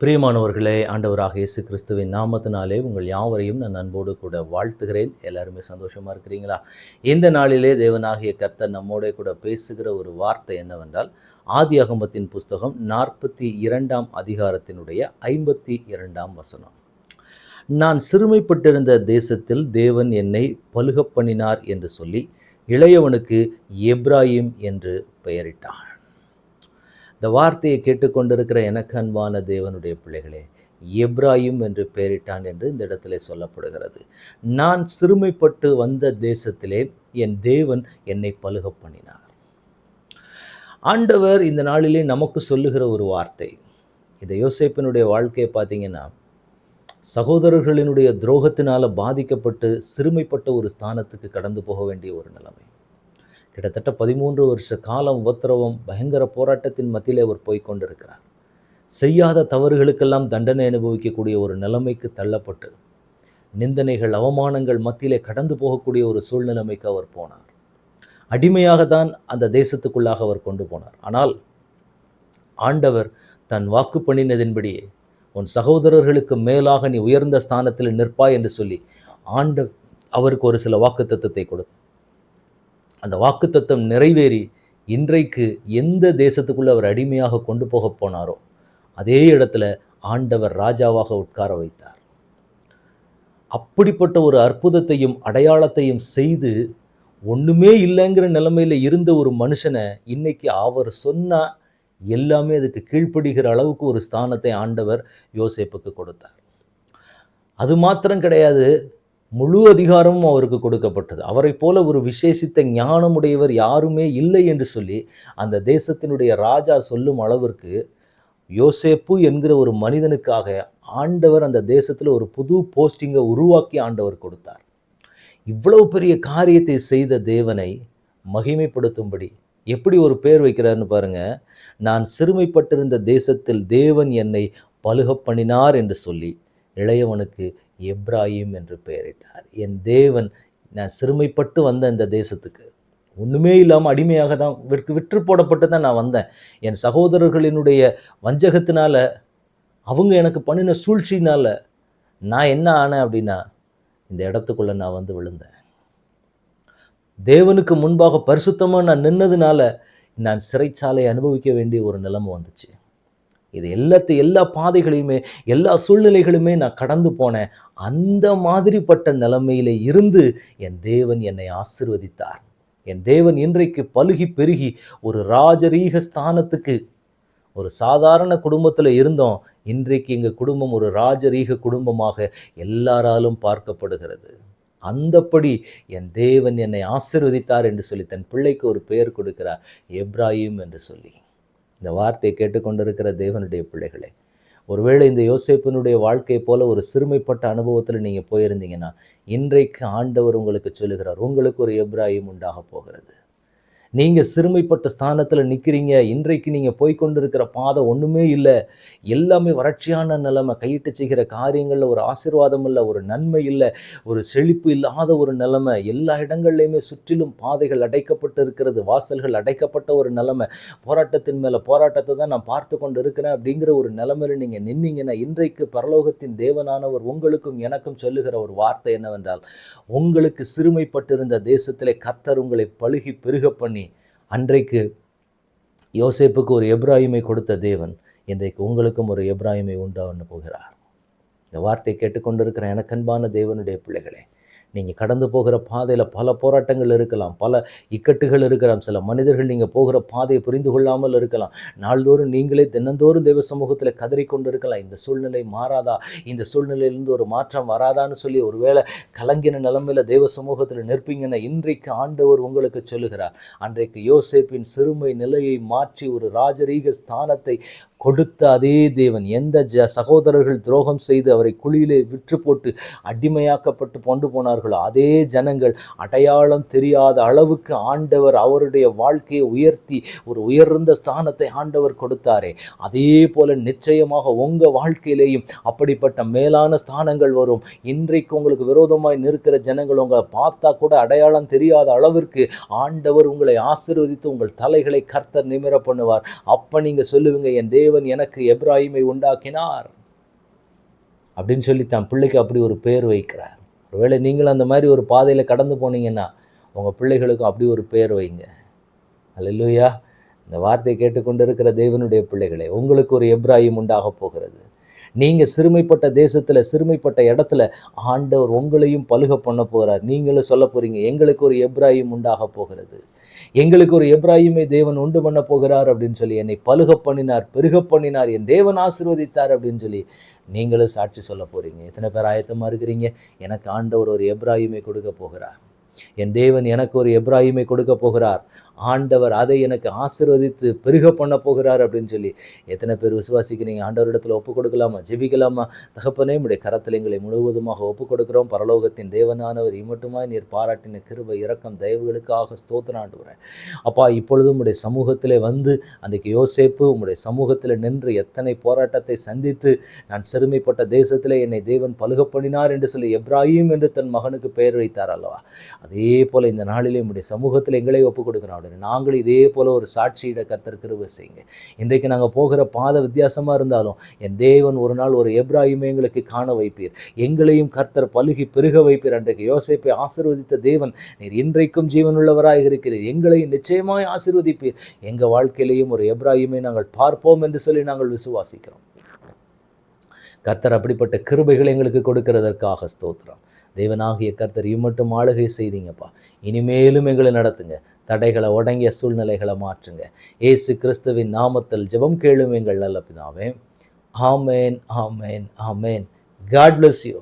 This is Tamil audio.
பிரியமானவர்களே, ஆண்டவராக இயேசு கிறிஸ்துவின் நாமத்தினாலே உங்கள் யாவரையும் நான் அன்போடு கூட வாழ்த்துகிறேன். எல்லாருமே சந்தோஷமா இருக்கிறீங்களா? இந்த நாளிலே தேவனாகிய கர்த்தர் நம்மோடே கூட பேசுகிற ஒரு வார்த்தை என்னவென்றால், ஆதியாகமத்தின் புஸ்தகம் 42ஆம் அதிகாரத்தினுடைய 52ஆம் வசனம். நான் சிறுமைப்பட்டிருந்த தேசத்தில் தேவன் என்னை பலுகப் பண்ணினார் என்று சொல்லி, இளையவனுக்கு எப்பிராயீம் என்று பெயரிட்டார். இந்த வார்த்தையை கேட்டுக்கொண்டிருக்கிற எனக்கு அன்பான தேவனுடைய பிள்ளைகளே, எப்பிராயீம் என்று பெயரிட்டான் என்று இந்த இடத்திலே சொல்லப்படுகிறது. நான் சிறுமைப்பட்டு வந்த தேசத்திலே என் தேவன் என்னை பலுகப் பண்ணினார். ஆண்டவர் இந்த நாளிலே நமக்கு சொல்லுகிற ஒரு வார்த்தை. இந்த யோசேப்பினுடைய வாழ்க்கையை பார்த்தீங்கன்னா, சகோதரர்களினுடைய துரோகத்தினால பாதிக்கப்பட்டு சிறுமைப்பட்ட ஒரு ஸ்தானத்துக்கு கடந்து போக வேண்டிய ஒரு நிலைமை. கிட்டத்தட்ட 13 வருஷ காலம் உபத்திரவம், பயங்கர போராட்டத்தின் மத்தியிலே அவர் போய்கொண்டிருக்கிறார். செய்யாத தவறுகளுக்கெல்லாம் தண்டனை அனுபவிக்கக்கூடிய ஒரு நிலைமைக்கு தள்ளப்பட்டு, நிந்தனைகள், அவமானங்கள் மத்தியிலே கடந்து போகக்கூடிய ஒரு சூழ்நிலைமைக்கு அவர் போனார். அடிமையாக தான் அந்த தேசத்துக்குள்ளாக அவர் கொண்டு போனார். ஆனால் ஆண்டவர் தன் வாக்கு பண்ணினதின்படியே, உன் சகோதரர்களுக்கு மேலாக நீ உயர்ந்த ஸ்தானத்தில் நிற்பாய் என்று சொல்லி ஆண்டவர் அவருக்கு ஒரு சில வாக்குத்தத்தத்தை கொடுத்தார். அந்த வாக்குத்தத்தம் நிறைவேறி இன்றைக்கு எந்த தேசத்துக்குள்ள அவர் அடிமையாக கொண்டு போக போனாரோ அதே இடத்துல ஆண்டவர் ராஜாவாக உட்கார வைத்தார். அப்படிப்பட்ட ஒரு அற்புதத்தையும் அடையாளத்தையும் செய்து ஒண்ணுமே இல்லைங்கிற நிலைமையில இருந்த ஒரு மனுஷனை இன்னைக்கு அவர் சொன்னா எல்லாமே அதுக்கு கீழ்ப்படுகிற அளவுக்கு ஒரு ஸ்தானத்தை ஆண்டவர் யோசேப்புக்கு கொடுத்தார். அது மாத்திரம் கிடையாது, முழு அதிகாரமும் அவருக்கு கொடுக்கப்பட்டது. அவரை போல ஒரு விசேஷித்த ஞானமுடையவர் யாருமே இல்லை என்று சொல்லி அந்த தேசத்தினுடைய ராஜா சொல்லும் அளவிற்கு யோசேப்பு என்கிற ஒரு மனிதனுக்காக ஆண்டவர் அந்த தேசத்தில் ஒரு புது போஸ்டிங்கை உருவாக்கி ஆண்டவர் கொடுத்தார். இவ்வளவு பெரிய காரியத்தை செய்த தேவனை மகிமைப்படுத்தும்படி எப்படி ஒரு பேர் வைக்கிறார்னு பாருங்க. நான் சிறுமைப்பட்டிருந்த தேசத்தில் தேவன் என்னை பலுகப் பண்ணினார் என்று சொல்லி இளையவனுக்கு எப்பிராயீம் என்று பெயரிட்டார். என் தேவன், நான் சிறுமைப்பட்டு வந்த இந்த தேசத்துக்கு ஒன்றுமே இல்லாமல் அடிமையாக தான் விற்று போடப்பட்டு தான் நான் வந்தேன். என் சகோதரர்களினுடைய வஞ்சகத்தினால, அவங்க எனக்கு பண்ணின சூழ்ச்சியினால நான் என்ன ஆனேன் அப்படின்னா, இந்த இடத்துக்குள்ளே நான் வந்து விழுந்தேன். தேவனுக்கு முன்பாக பரிசுத்தமாக நான் நின்னதுனால நான் சிறைச்சாலை அனுபவிக்க வேண்டிய ஒரு நிலைமை வந்துச்சு. இது எல்லா பாதைகளையுமே, எல்லா சூழ்நிலைகளுமே நான் கடந்து போனேன். அந்த மாதிரிப்பட்ட நிலைமையில இருந்து என் தேவன் என்னை ஆசீர்வதித்தார். என் தேவன் இன்றைக்கு பலுகி பெருகி ஒரு ராஜரீக ஸ்தானத்துக்கு, ஒரு சாதாரண குடும்பத்தில் இருந்தோம், இன்றைக்கு எங்கள் குடும்பம் ஒரு ராஜரீக குடும்பமாக எல்லாராலும் பார்க்கப்படுகிறது. அந்தப்படி என் தேவன் என்னை ஆசீர்வதித்தார் என்று சொல்லி தன் பிள்ளைக்கு ஒரு பெயர் கொடுக்கிறார், எப்பிராயீம் என்று சொல்லி. இந்த வார்த்தையை கேட்டுக்கொண்டிருக்கிற தேவனுடைய பிள்ளைகளே, ஒருவேளை இந்த யோசேப்பினுடைய வாழ்க்கையை போல ஒரு சிறுமைப்பட்ட அனுபவத்தில் நீங்கள் போயிருந்தீங்கன்னா, இன்றைக்கு ஆண்டவர் உங்களுக்கு சொல்லுகிறார், உங்களுக்கு ஒரு எப்பிராயீம் உண்டாக போகிறது. நீங்கள் சிறுமைப்பட்ட ஸ்தானத்தில் நிற்கிறீங்க. இன்றைக்கு நீங்கள் போய்கொண்டிருக்கிற பாதை ஒன்றுமே இல்லை, எல்லாமே வறட்சியான நிலைமை, கையிட்டு செய்கிற காரியங்களில் ஒரு ஆசீர்வாதம் இல்லை, ஒரு நன்மை இல்லை, ஒரு செழிப்பு இல்லாத ஒரு நிலைமை, எல்லா இடங்கள்லையுமே சுற்றிலும் பாதைகள் அடைக்கப்பட்டு இருக்கிறது, வாசல்கள் அடைக்கப்பட்ட ஒரு நிலைமை, போராட்டத்தின் மேலே போராட்டத்தை தான் நான் பார்த்து கொண்டு இருக்கிறேன் அப்படிங்கிற ஒரு நிலைமையில் நீங்கள் நின்னீங்கன்னா, இன்றைக்கு பரலோகத்தின் தேவனானவர் உங்களுக்கும் எனக்கும் சொல்லுகிற ஒரு வார்த்தை என்னவென்றால், உங்களுக்கு சிறுமைப்பட்டிருந்த தேசத்திலே கர்த்தர் உங்களை பலுகி பெருக பண்ணி, அன்றைக்கு யோசேப்புக்கு ஒரு எப்பிராயீமை கொடுத்த தேவன் இன்றைக்கு உங்களுக்கும் ஒரு எப்பிராயீமை உண்டாக போகிறார். இந்த வார்த்தை கேட்டுக்கொண்டிருக்கிற எனக்கு அன்பான தேவனுடைய பிள்ளைகளே, நீங்கள் கடந்து போகிற பாதையில் பல போராட்டங்கள் இருக்கலாம், பல இக்கட்டுகள் இருக்கலாம், சில மனிதர்கள் நீங்கள் போகிற பாதையை புரிந்து கொள்ளாமல் இருக்கலாம், நாள்தோறும் நீங்களே தினந்தோறும் தெய்வ சமூகத்தில் கதறிக்கொண்டு இருக்கலாம். இந்த சூழ்நிலை மாறாதா, இந்த சூழ்நிலையிலிருந்து ஒரு மாற்றம் வராதான்னு சொல்லி ஒருவேளை கலங்கின நிலைமையில் தெய்வ சமூகத்தில் நிற்பீங்கன்னா, இன்றைக்கு ஆண்டவர் உங்களுக்கு சொல்லுகிறார், அன்றைக்கு யோசேப்பின் சிறுமை நிலையை மாற்றி ஒரு ராஜரீக ஸ்தானத்தை கொடுத்த அதே தேவன், எந்த சகோதரர்கள் துரோகம் செய்து அவரை குழியிலே விற்று போட்டு அடிமையாக்கப்பட்டு கொண்டு போனார்களோ அதே ஜனங்கள் அடையாளம் தெரியாத அளவுக்கு ஆண்டவர் அவருடைய வாழ்க்கையை உயர்த்தி ஒரு உயர்ந்த ஸ்தானத்தை ஆண்டவர் கொடுத்தாரே, அதே போல நிச்சயமாக உங்கள் வாழ்க்கையிலேயும் அப்படிப்பட்ட மேலான ஸ்தானங்கள் வரும். இன்றைக்கு உங்களுக்கு விரோதமாய் நிற்கிற ஜனங்கள் உங்களை பார்த்தா கூட அடையாளம் தெரியாத அளவிற்கு ஆண்டவர் உங்களை ஆசீர்வதித்து உங்கள் தலைகளை கர்த்தர் நிமிர பண்ணுவார். அப்போ நீங்கள் சொல்லுவீங்க, என் தேவன் தேவன் எனக்கு எப்ராஹிமை உண்டாக்கினார் அப்படின்னு சொல்லி தன் பிள்ளைக்கு அப்படி ஒரு பேர் வைக்கிறார். ஒருவேளை நீங்களும் அந்த மாதிரி ஒரு பாதையில் கடந்து போனீங்கன்னா உங்கள் பிள்ளைகளுக்கும் அப்படி ஒரு பேர் வைங்க. அல்லேலூயா. இந்த வார்த்தையை கேட்டுக்கொண்டு இருக்கிற தேவனுடைய பிள்ளைகளே, உங்களுக்கு ஒரு எப்ராஹிம் உண்டாக போகிறது. நீங்கள் சிறுமைப்பட்ட தேசத்தில், சிறுமைப்பட்ட இடத்துல ஆண்டவர் உங்களையும் பலுக பண்ண போகிறார். நீங்களும் சொல்ல போகிறீங்க, எங்களுக்கு ஒரு எப்ராஹிம் உண்டாக போகிறது, எங்களுக்கு ஒரு எப்ராஹிமை தேவன் உண்டு பண்ண போகிறார் அப்படின்னு சொல்லி, என்னை பலுக பண்ணினார், பெருக பண்ணினார், என் தேவன் ஆசீர்வதித்தார் அப்படின்னு சொல்லி நீங்களும் சாட்சி சொல்ல போகிறீங்க. எத்தனை பேர் ஆயத்தமாக இருக்கிறீங்க? எனக்கு ஆண்டவர் ஒரு எப்ராஹிமை கொடுக்க போகிறார், என் தேவன் எனக்கு ஒரு எப்ராஹிமை கொடுக்க போகிறார், ஆண்டவர் அதை எனக்கு ஆசீர்வதித்து பெருக பண்ண போகிறார் அப்படின்னு சொல்லி எத்தனை பேர் விசுவாசிக்கிறீங்க? ஆண்டவரிடத்தில் ஒப்பு கொடுக்கலாமா? ஜெபிக்கலாமா? தகப்பனே, உம்முடைய கரத்தில் எங்களை முழுவதுமாக ஒப்பு கொடுக்கிறோம். பரலோகத்தின் தேவனானவர் இம்மட்டுமாய் நீர் பாராட்டின கிருபை, இரக்கம், தயவுகளுக்காக ஸ்தோத்திரம் ஆண்டவரே. அப்பா, இப்பொழுதும் உம்முடைய சமூகத்திலே வந்து அன்றைக்கு யோசேப்பு உம்முடைய சமூகத்தில் நின்று எத்தனை போராட்டத்தை சந்தித்து, நான் சிறுமைப்பட்ட தேசத்திலே என்னை தேவன் பலுக பண்ணினார் என்று சொல்லி எப்ராஹிம் என்று தன் மகனுக்கு பெயர் வைத்தார் அல்லவா? அதே போல் இந்த நாளிலே உம்முடைய சமூகத்தில் எங்களை ஒப்பு கொடுக்கிறோம். நாங்கள் இதே போல ஒரு சாட்சியிட கர்த்தர் கிருபை செய்யுங்க. இன்றைக்கு நாங்கள் போகிற பாதை வித்தியாசமாக இருந்தாலும் என் தேவன் ஒரு நாள் ஒரு எப்ராஹிமை எங்களுக்கு காண வைப்பீர், எங்களையும் கர்த்தர் பலுகி பெருக வைப்பீர். அன்றைக்கு யோசேப்பை ஆசீர்வதித்த தேவன் நீர் இன்றைக்கும் ஜீவனுள்ளவராக இருக்கிறீர், எங்களையும் நிச்சயமாய் ஆசீர்வதிப்பீர். எங்கள் வாழ்க்கையிலையும் ஒரு எப்ராஹிமை நாங்கள் பார்ப்போம் என்று சொல்லி நாங்கள் விசுவாசிக்கிறோம். கர்த்தர் அப்படிப்பட்ட கிருபைகளை எங்களுக்கு கொடுக்கிறதற்காக ஸ்தோத்திரம். தேவனாகிய கர்த்தர் இம்மட்டும் ஆளுகை செய்தீங்கப்பா. இனிமேலும் எங்களை நடத்துங்க, தடைகளை உடங்கிய சூழ்நிலைகளை மாற்றுங்க. இயேசு கிறிஸ்துவின் நாமத்தில் ஜெபம் கேளும் எங்கள் நல்ல பிதாவே. ஆமேன், ஆமேன், ஆமேன். God bless you.